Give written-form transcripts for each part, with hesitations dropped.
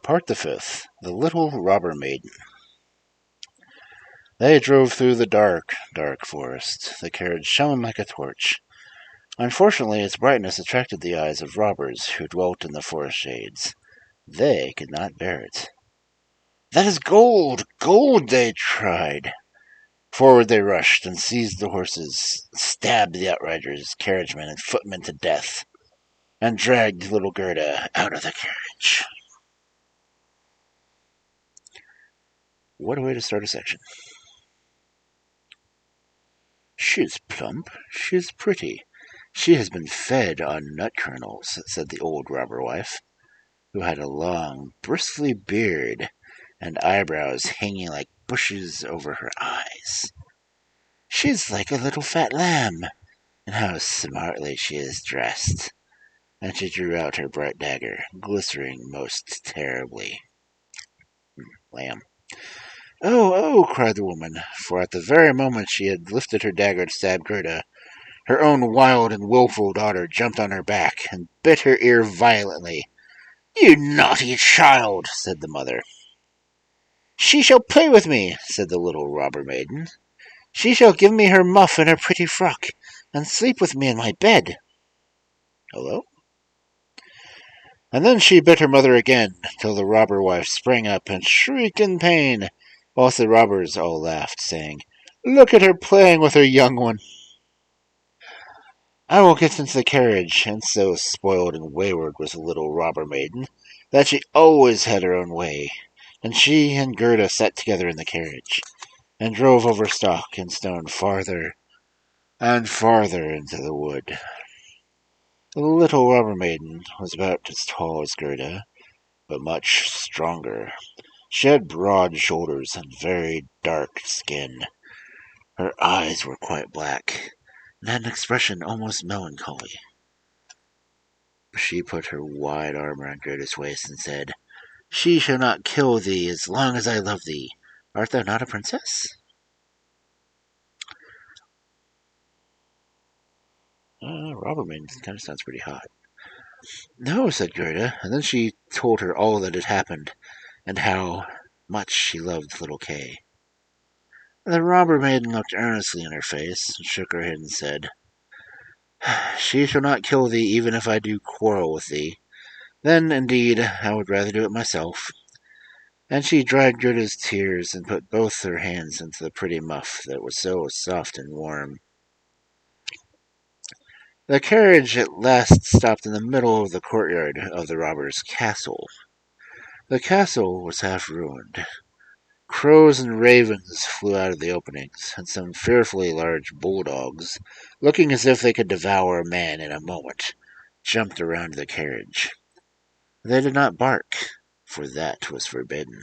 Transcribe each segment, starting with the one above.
Part the Fifth. The Little Robber Maiden. They drove through the dark, dark forest. The carriage shone like a torch. Unfortunately, its brightness attracted the eyes of robbers who dwelt in the forest shades. They could not bear it. "That is gold! Gold!" they cried. Forward they rushed and seized the horses, stabbed the outriders, carriagemen, and footmen to death, and dragged little Gerda out of the carriage. What a way to start a section. "She is plump, she is pretty, she has been fed on nut kernels," said the old robber wife, who had a long, bristly beard and eyebrows hanging like bushes over her eyes. "She is like a little fat lamb, and how smartly she is dressed." And she drew out her bright dagger, glittering most terribly. Lamb. "Oh, oh!" cried the woman, for at the very moment she had lifted her dagger to stab Gerda, her own wild and wilful daughter jumped on her back and bit her ear violently. "You naughty child!" said the mother. "She shall play with me," said the little robber maiden. "She shall give me her muff and her pretty frock, and sleep with me in my bed." Hello? And then she bit her mother again, till the robber wife sprang up and shrieked in pain, whilst the robbers all laughed, saying, "Look at her playing with her young one." I will get into the carriage, and so spoiled and wayward was the little robber maiden, that she always had her own way, and she and Gerda sat together in the carriage, and drove over stock and stone farther and farther into the wood. The little robber maiden was about as tall as Gerda, but much stronger. She had broad shoulders and very dark skin. Her eyes were quite black, and had an expression almost melancholy. She put her wide arm around Gerda's waist and said, "She shall not kill thee as long as I love thee. Art thou not a princess?" Robber maiden kind of sounds pretty hot. "No," said Gerda, and then she told her all that had happened, and how much she loved little Kay. The robber maiden looked earnestly in her face, and shook her head and said, "She shall not kill thee even if I do quarrel with thee. Then, indeed, I would rather do it myself." And she dried Gerda's tears and put both her hands into the pretty muff that was so soft and warm. The carriage at last stopped in the middle of the courtyard of the robber's castle. The castle was half ruined. Crows and ravens flew out of the openings, and some fearfully large bulldogs, looking as if they could devour a man in a moment, jumped around the carriage. They did not bark, for that was forbidden.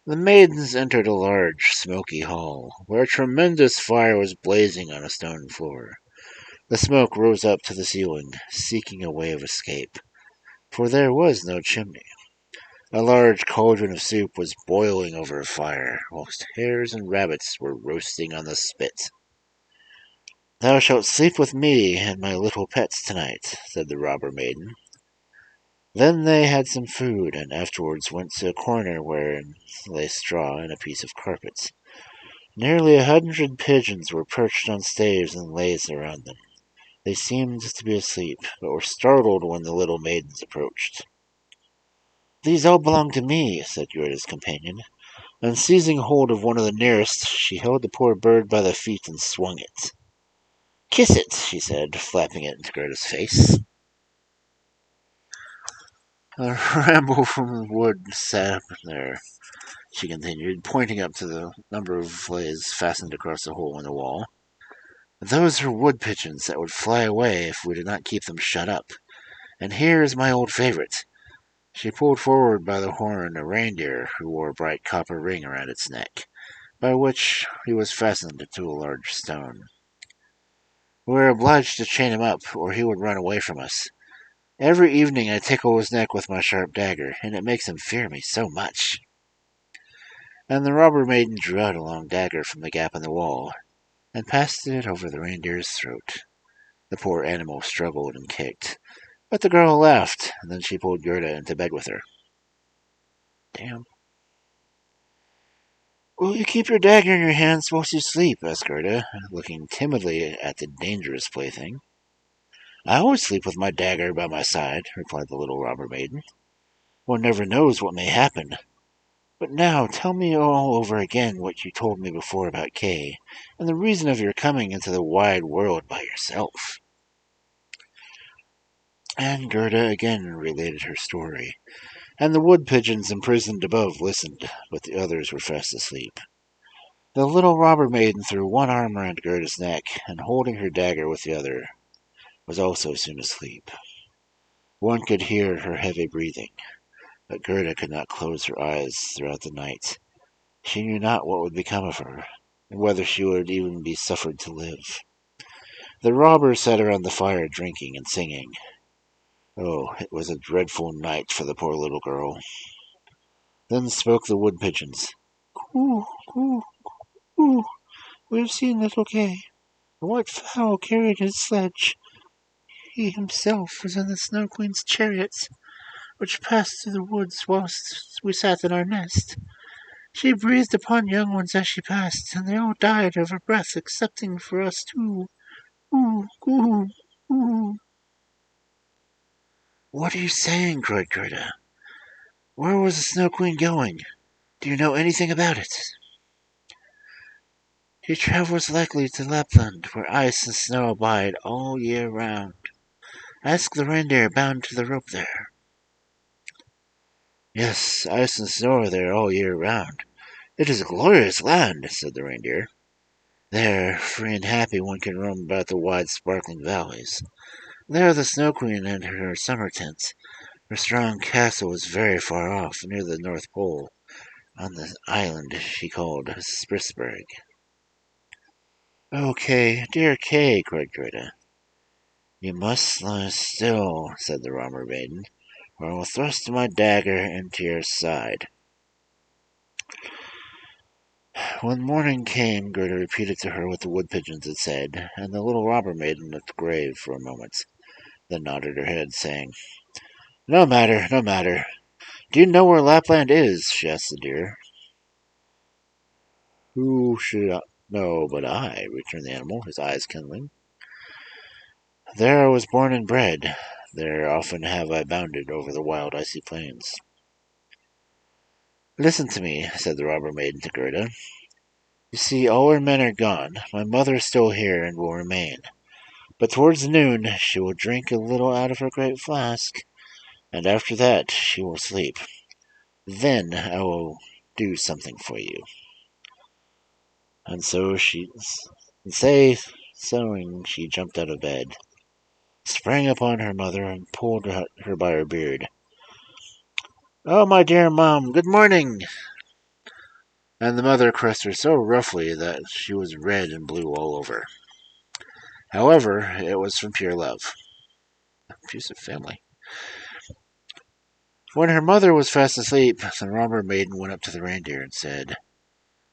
The maidens entered a large, smoky hall, where a tremendous fire was blazing on a stone floor. The smoke rose up to the ceiling, seeking a way of escape, for there was no chimney. A large cauldron of soup was boiling over a fire, whilst hares and rabbits were roasting on the spit. "Thou shalt sleep with me and my little pets tonight," said the robber maiden. Then they had some food, and afterwards went to a corner wherein lay straw and a piece of carpet. Nearly 100 pigeons were perched on staves and lays around them. They seemed to be asleep, but were startled when the little maidens approached. "These all belong to me," said Gerda's companion, and seizing hold of one of the nearest, she held the poor bird by the feet and swung it. "Kiss it," she said, flapping it into Gerda's face. "A ramble from the wood sat up there," she continued, pointing up to the number of flays fastened across the hole in the wall. "Those are wood pigeons that would fly away if we did not keep them shut up. And here is my old favorite." She pulled forward by the horn a reindeer who wore a bright copper ring around its neck, by which he was fastened to a large stone. "We are obliged to chain him up, or he would run away from us. Every evening I tickle his neck with my sharp dagger, and it makes him fear me so much." And the robber maiden drew out a long dagger from the gap in the wall, and passed it over the reindeer's throat. The poor animal struggled and kicked, But the girl laughed, and then she pulled Gerda into bed with her. Damn. Will you keep your dagger in your hands whilst you sleep? Asked Gerda, looking timidly at the dangerous plaything. I always sleep with my dagger by my side, replied the little robber maiden. One never knows what may happen. But now tell me all over again what you told me before about Kay, and the reason of your coming into the wide world by yourself. And Gerda again related her story, and the wood pigeons imprisoned above listened, but the others were fast asleep. The little robber maiden threw one arm around Gerda's neck, and holding her dagger with the other, was also soon asleep. One could hear her heavy breathing, but Gerda could not close her eyes throughout the night. She knew not what would become of her, and whether she would even be suffered to live. The robbers sat around the fire drinking and singing. Oh, it was a dreadful night for the poor little girl. Then spoke the wood pigeons. Coo, coo, coo. We have seen little Kay. The white fowl carried his sledge. He himself was in the Snow Queen's chariot, which passed through the woods whilst we sat in our nest. She breathed upon young ones as she passed, and they all died of her breath, excepting for us two. Ooh, ooh, ooh. What are you saying? Cried Gerda. Where was the Snow Queen going? Do you know anything about it? She travels likely to Lapland, where ice and snow abide all year round. Ask the reindeer bound to the rope there. Yes, ice and snow are there all year round. It is a glorious land, said the reindeer. There, free and happy, one can roam about the wide, sparkling valleys. There the Snow Queen and her summer tent. Her strong castle is very far off, near the North Pole, on the island she called Spitsberg. Oh, Kay, dear Kay, cried Gerda. You must lie still, said the robber maiden, or I will thrust my dagger into your side. When morning came, Gerda repeated to her what the wood pigeons had said, and the little robber maiden looked grave for a moment, then nodded her head, saying, No matter, no matter. Do you know where Lapland is? She asked the deer. Who should know but I? Returned the animal, his eyes kindling. There I was born and bred. There often have I bounded over the wild icy plains. Listen to me, said the robber maiden to Gerda. You see, all our men are gone. My mother is still here and will remain. But towards noon she will drink a little out of her great flask, and after that she will sleep. Then I will do something for you. And so she jumped out of bed, sprang upon her mother, and pulled her by her beard. Oh, my dear Mom, good morning! And the mother caressed her so roughly that she was red and blue all over. However, it was from pure love. Abusive family. When her mother was fast asleep, the robber maiden went up to the reindeer and said,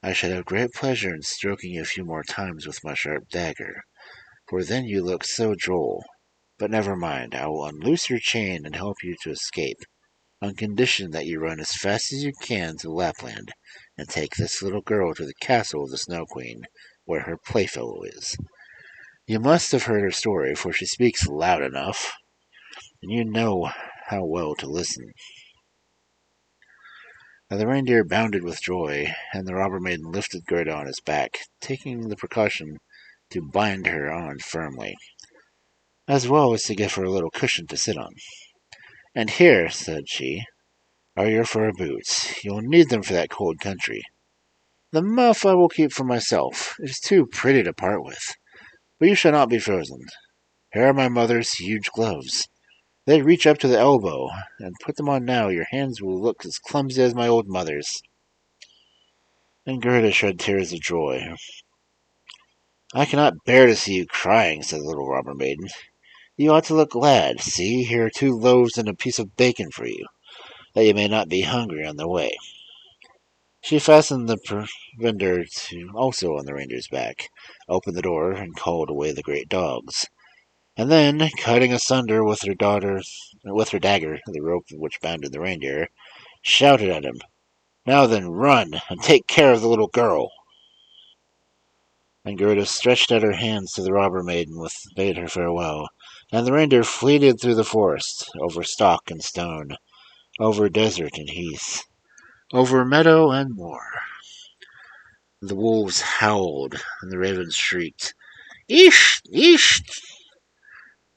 I should have great pleasure in stroking you a few more times with my sharp dagger, for then you look so droll. But never mind, I will unloose your chain and help you to escape, on condition that you run as fast as you can to Lapland, and take this little girl to the castle of the Snow Queen, where her playfellow is. You must have heard her story, for she speaks loud enough, and you know how well to listen. Now the reindeer bounded with joy, and the robber maiden lifted Gerda on his back, taking the precaution to bind her on firmly, as well as to give her a little cushion to sit on. And here, said she, are your fur boots. You'll need them for that cold country. The muff I will keep for myself. It is too pretty to part with. But you shall not be frozen. Here are my mother's huge gloves. They reach up to the elbow, and put them on now. Your hands will look as clumsy as my old mother's. And Gerda shed tears of joy. I cannot bear to see you crying, said the little robber maiden. You ought to look glad. See, here are 2 loaves and a piece of bacon for you, that you may not be hungry on the way. She fastened the provender also on the reindeer's back, opened the door, and called away the great dogs. And then, cutting asunder with her dagger, the rope which bounded the reindeer, shouted at him, "Now then, run, and take care of the little girl." And Gerda stretched out her hands to the robber maiden, bade her farewell, and the reindeer fleeted through the forest, over stock and stone, over desert and heath, over meadow and moor. The wolves howled, and the ravens shrieked, "Eesh! Eesh!"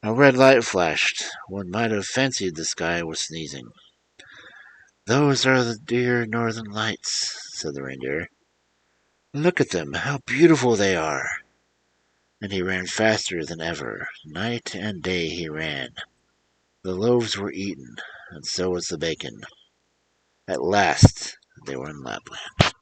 A red light flashed. One might have fancied the sky was sneezing. "Those are the dear northern lights," said the reindeer. "Look at them, how beautiful they are!" And he ran faster than ever. Night and day he ran. The loaves were eaten, and so was the bacon. At last they were in Lapland.